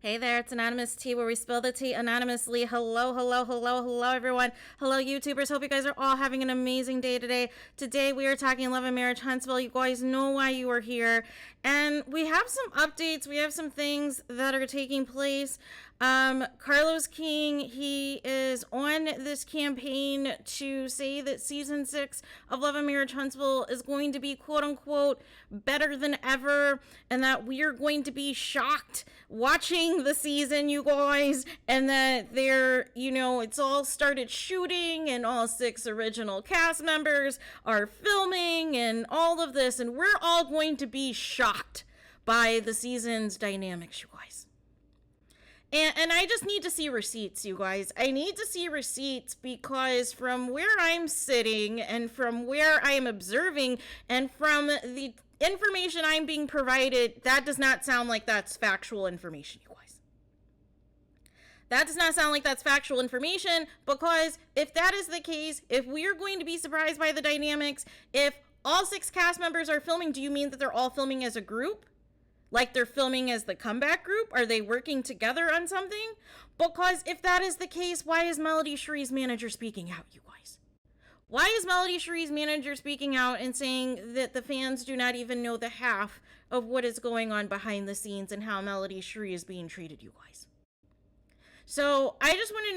Hey there, it's Anonymous Tea, where we spill the tea anonymously. Hello, hello, hello, hello, everyone. Hello, YouTubers. Hope you guys are all having an amazing day today. Today, we are talking love and marriage, Huntsville. You guys know why you are here. And we have some updates. We have some things that are taking place. Carlos King, he is on this campaign to say that season 6 of Love and Marriage Huntsville is going to be quote unquote better than ever, and that we are going to be shocked watching the season, you guys, and that it's all started shooting and all 6 original cast members are filming and all of this, and we're all going to be shocked by the season's dynamics, you guys. And I just need to see receipts, you guys. I need to see receipts because from where I'm sitting and from where I am observing and from the information I'm being provided, that does not sound like that's factual information, you guys. That does not sound like that's factual information, because if that is the case, if we're going to be surprised by the dynamics, if all 6 cast members are filming, do you mean that they're all filming as a group? Like they're filming as the comeback group? Are they working together on something? Because if that is the case, why is Melody Cherie's manager speaking out, you guys? Why is Melody Cherie's manager speaking out and saying that the fans do not even know the half of what is going on behind the scenes and how Melody Cherie is being treated, you guys? So I just want to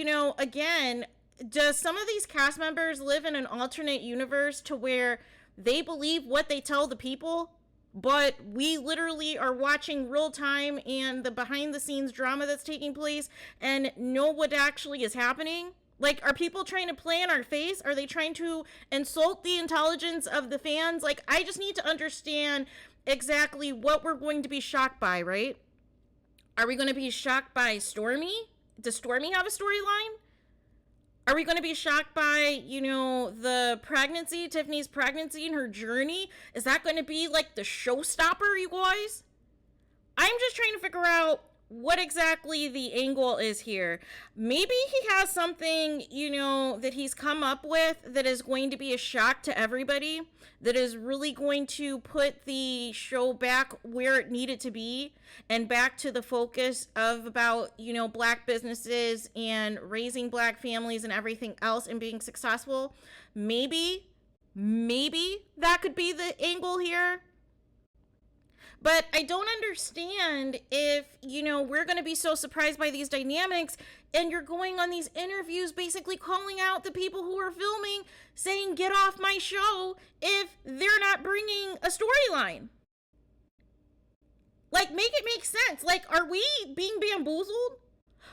know, again, does some of these cast members live in an alternate universe to where they believe what they tell the people? But we literally are watching real time and the behind the scenes drama that's taking place and know what actually is happening. Like, are people trying to play in our face? Are they trying to insult the intelligence of the fans? Like, I just need to understand exactly what we're going to be shocked by, right? Are we going to be shocked by Stormy? Does Stormy have a storyline? Are we going to be shocked by, the pregnancy, Tiffany's pregnancy and her journey? Is that going to be like the showstopper, you guys? I'm just trying to figure out what exactly the angle is here. Maybe he has something, that he's come up with that is going to be a shock to everybody, that is really going to put the show back where it needed to be and back to the focus of about, Black businesses and raising Black families and everything else and being successful. Maybe that could be the angle here. But I don't understand if, we're going to be so surprised by these dynamics and you're going on these interviews basically calling out the people who are filming, saying, get off my show, if they're not bringing a storyline. Like, make it make sense. Like, are we being bamboozled?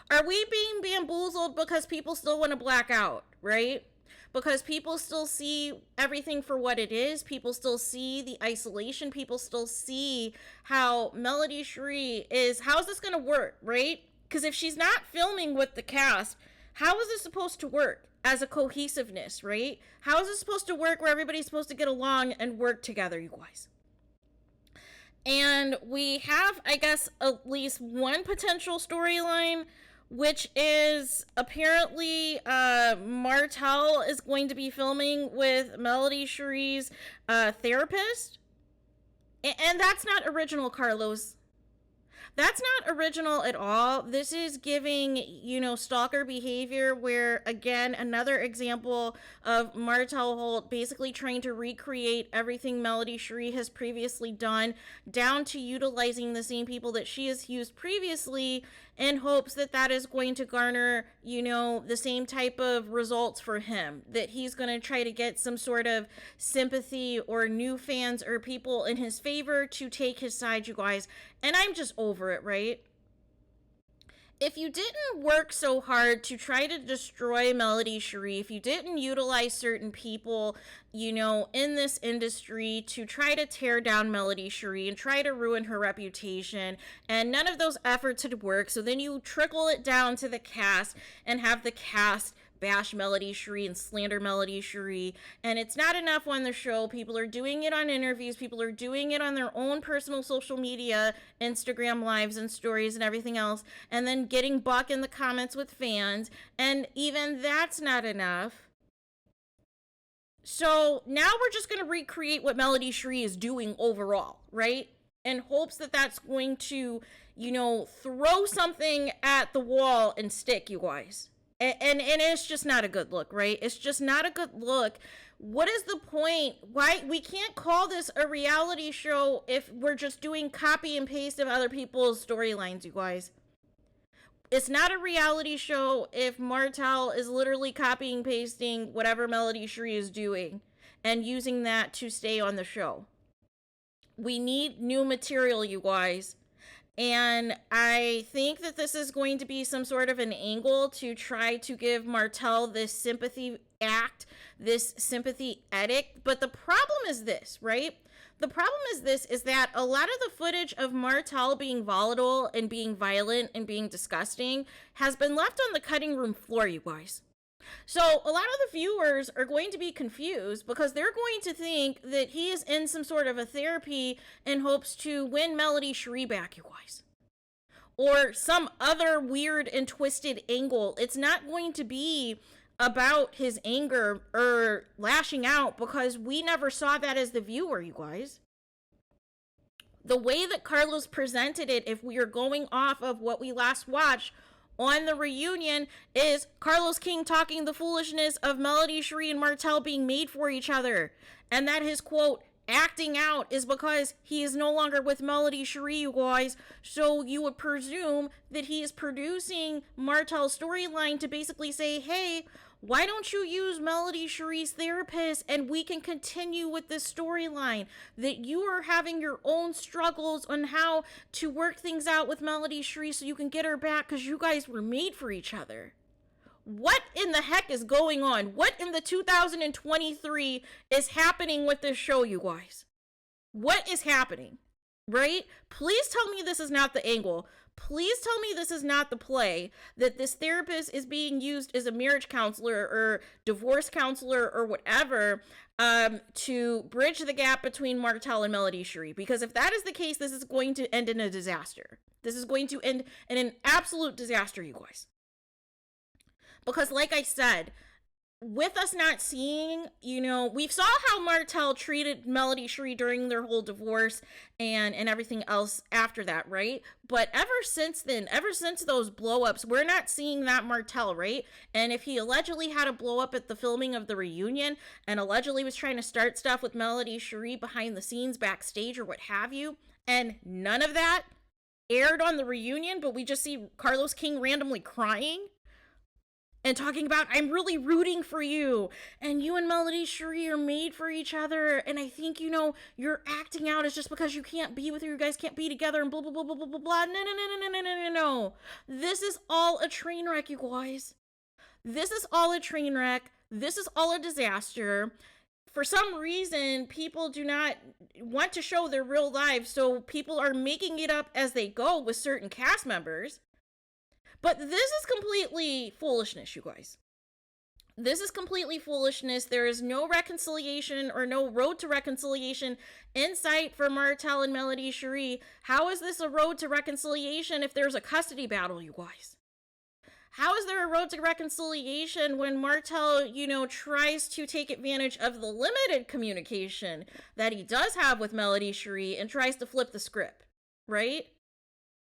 Are we being bamboozled because people still want to black out, right? Because people still see everything for what it is. People still see the isolation. People still see how Melody Cherie is. How's this going to work, right? Because if she's not filming with the cast, how is this supposed to work as a cohesiveness, right? How is this supposed to work where everybody's supposed to get along and work together, you guys? And we have, I guess, at least one potential storyline, which is apparently Martell is going to be filming with Melody Cherie's therapist. And that's not original, Carlos. That's not original at all. This is giving, stalker behavior where, again, another example of Martell Holt basically trying to recreate everything Melody Cherie has previously done, down to utilizing the same people that she has used previously in hopes that that is going to garner, the same type of results for him, that he's going to try to get some sort of sympathy or new fans or people in his favor to take his side, you guys. And I'm just over it, right? If you didn't work so hard to try to destroy Melody Cherie, if you didn't utilize certain people, in this industry to try to tear down Melody Cherie and try to ruin her reputation, and none of those efforts had worked, so then you trickle it down to the cast and have the cast bash Melody Cherie and slander Melody Cherie, and it's not enough on the show. People are doing it on interviews, people are doing it on their own personal social media, Instagram lives and stories and everything else, and then getting buck in the comments with fans, and even that's not enough. So now we're just going to recreate what Melody Cherie is doing overall, right? in hopes that that's going to, throw something at the wall and stick, you guys. And it's just not a good look, right? It's just not a good look. What is the point? Why we can't call this a reality show if we're just doing copy and paste of other people's storylines, you guys? It's not a reality show if Martell is literally copying pasting whatever Melody Cherie is doing and using that to stay on the show. We need new material, you guys. And I think that this is going to be some sort of an angle to try to give Martell this sympathy act, this sympathy edict. But the problem is this, right? The problem is that a lot of the footage of Martell being volatile and being violent and being disgusting has been left on the cutting room floor, you guys. So a lot of the viewers are going to be confused because they're going to think that he is in some sort of a therapy in hopes to win Melody Cherie back, you guys. Or some other weird and twisted angle. It's not going to be about his anger or lashing out because we never saw that as the viewer, you guys. The way that Carlos presented it, if we are going off of what we last watched on the reunion, is Carlos King talking the foolishness of Melody Cherie and Martell being made for each other. And that his, quote, acting out is because he is no longer with Melody Cherie, you guys. So you would presume that he is producing Martell's storyline to basically say, hey, why don't you use Melody Cherie's therapist and we can continue with this storyline? That you are having your own struggles on how to work things out with Melody Cherie so you can get her back because you guys were made for each other. What in the heck is going on? What in the 2023 is happening with this show, you guys? What is happening? Right? Please tell me this is not the angle. Please tell me this is not the play, that this therapist is being used as a marriage counselor or divorce counselor or whatever to bridge the gap between Martell and Melody Cherie. Because if that is the case, this is going to end in a disaster. This is going to end in an absolute disaster, you guys. Because like I said, with us not seeing, we saw how Martell treated Melody Cherie during their whole divorce and everything else after that, right? But ever since then, ever since those blow-ups, we're not seeing that Martell, right? And if he allegedly had a blow-up at the filming of the reunion and allegedly was trying to start stuff with Melody Cherie behind the scenes, backstage, or what have you, and none of that aired on the reunion, but we just see Carlos King randomly crying and talking about, I'm really rooting for you, and you and Melody Cherie are made for each other, and I think, you're acting out is just because you can't be with her, you guys can't be together, and blah, blah, blah, blah, blah, blah, blah. No. This is all a train wreck, you guys. This is all a train wreck. This is all a disaster. For some reason, people do not want to show their real lives, so people are making it up as they go with certain cast members. But this is completely foolishness, you guys. This is completely foolishness. There is no reconciliation or no road to reconciliation in sight for Martell and Melody Cherie. How is this a road to reconciliation if there's a custody battle, you guys? How is there a road to reconciliation when Martell, tries to take advantage of the limited communication that he does have with Melody Cherie and tries to flip the script, right?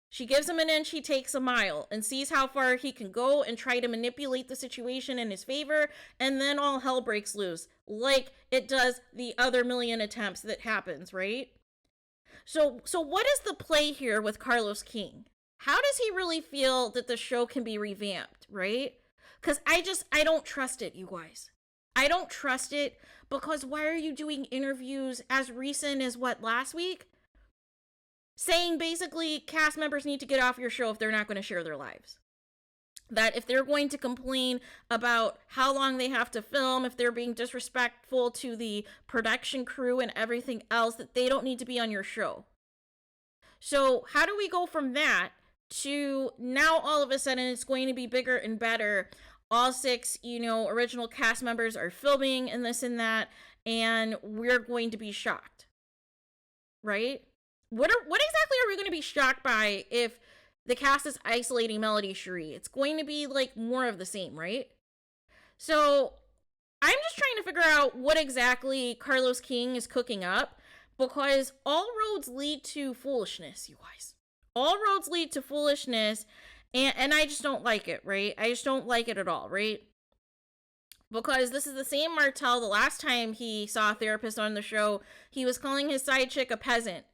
She gives him an inch, he takes a mile, and sees how far he can go and try to manipulate the situation in his favor, and then all hell breaks loose, like it does the other million attempts that happens, right? So what is the play here with Carlos King? How does he really feel that the show can be revamped, right? Because I don't trust it, you guys. I don't trust it because why are you doing interviews as recent as last week? Saying basically cast members need to get off your show if they're not going to share their lives. That if they're going to complain about how long they have to film, if they're being disrespectful to the production crew and everything else, that they don't need to be on your show. So how do we go from that to now all of a sudden it's going to be bigger and better? All 6, original cast members are filming and this and that, and we're going to be shocked, right? What exactly are we going to be shocked by if the cast is isolating Melody Cherie? It's going to be more of the same, right? So I'm just trying to figure out what exactly Carlos King is cooking up, because all roads lead to foolishness, you guys. All roads lead to foolishness, and I just don't like it, right? I just don't like it at all, right? Because this is the same Martell. The last time he saw a therapist on the show, he was calling his side chick a peasant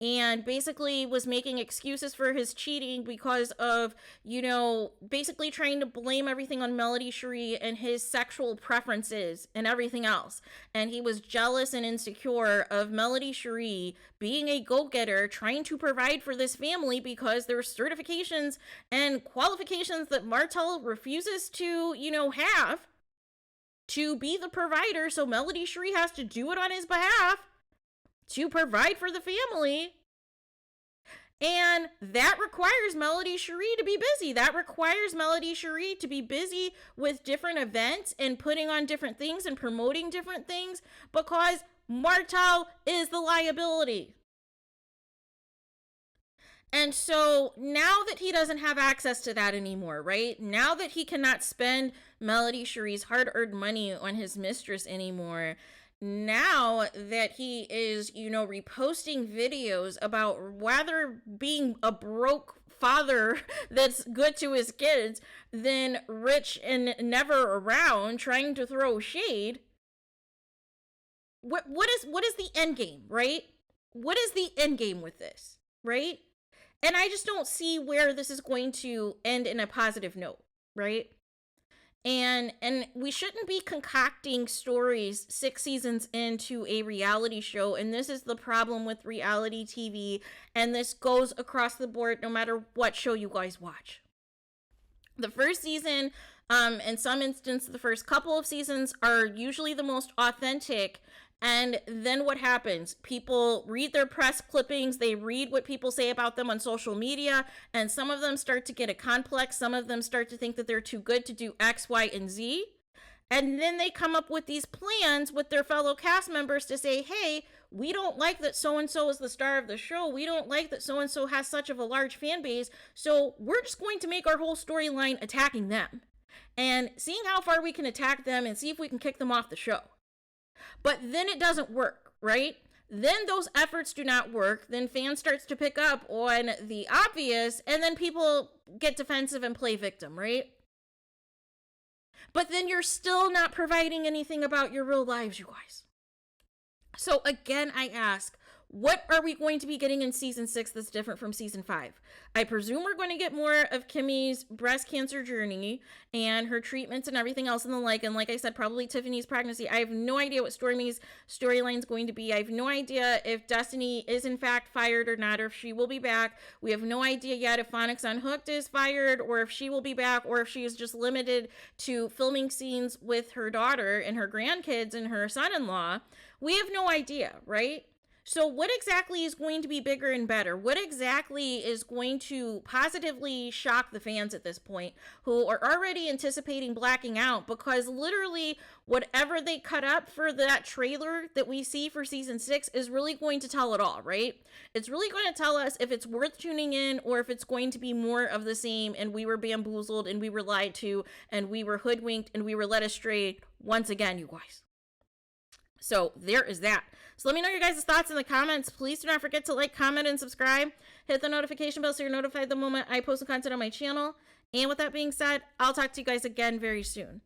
and basically was making excuses for his cheating because of, you know, basically trying to blame everything on Melody Cherie and his sexual preferences and everything else. And he was jealous and insecure of Melody Cherie being a go-getter, trying to provide for this family because there are certifications and qualifications that Martell refuses to, you know, have to be the provider. So Melody Cherie has to do it on his behalf to provide for the family. And that requires Melody Cherie to be busy. That requires Melody Cherie to be busy with different events and putting on different things and promoting different things because Martell is the liability. And so now that he doesn't have access to that anymore, right? Now that he cannot spend Melody Cherie's hard-earned money on his mistress anymore, now that he is, you know, reposting videos about rather being a broke father that's good to his kids than rich and never around trying to throw shade, what is the end game, right? What is the end game with this, right? And I just don't see where this is going to end in a positive note, right? And we shouldn't be concocting stories 6 seasons into a reality show. And this is the problem with reality TV. And this goes across the board no matter what show you guys watch. The first season, in some instances, the first couple of seasons are usually the most authentic. And then what happens? People read their press clippings, they read what people say about them on social media, and some of them start to get a complex, some of them start to think that they're too good to do X, Y, and Z. And then they come up with these plans with their fellow cast members to say, hey, we don't like that so-and-so is the star of the show. We don't like that so-and-so has such of a large fan base. So we're just going to make our whole storyline attacking them and seeing how far we can attack them and see if we can kick them off the show. But then it doesn't work, right? Then those efforts do not work. Then fans starts to pick up on the obvious, and then people get defensive and play victim, right? But then you're still not providing anything about your real lives, you guys. So again, I ask, what are we going to be getting in season 6 that's different from season 5? I presume we're going to get more of Kimmy's breast cancer journey and her treatments and everything else and the like. And like I said, probably Tiffany's pregnancy. I have no idea what Stormy's storyline is going to be. I have no idea if Destiny is in fact fired or not, or if she will be back. We have no idea yet if Phonics Unhooked is fired, or if she will be back, or if she is just limited to filming scenes with her daughter and her grandkids and her son-in-law. We have no idea, right? So what exactly is going to be bigger and better? What exactly is going to positively shock the fans at this point who are already anticipating blacking out? Because literally whatever they cut up for that trailer that we see for season 6 is really going to tell it all, right? It's really going to tell us if it's worth tuning in or if it's going to be more of the same and we were bamboozled and we were lied to and we were hoodwinked and we were led astray once again, you guys. So there is that. So let me know your guys' thoughts in the comments. Please do not forget to like, comment, and subscribe. Hit the notification bell so you're notified the moment I post content on my channel. And with that being said, I'll talk to you guys again very soon.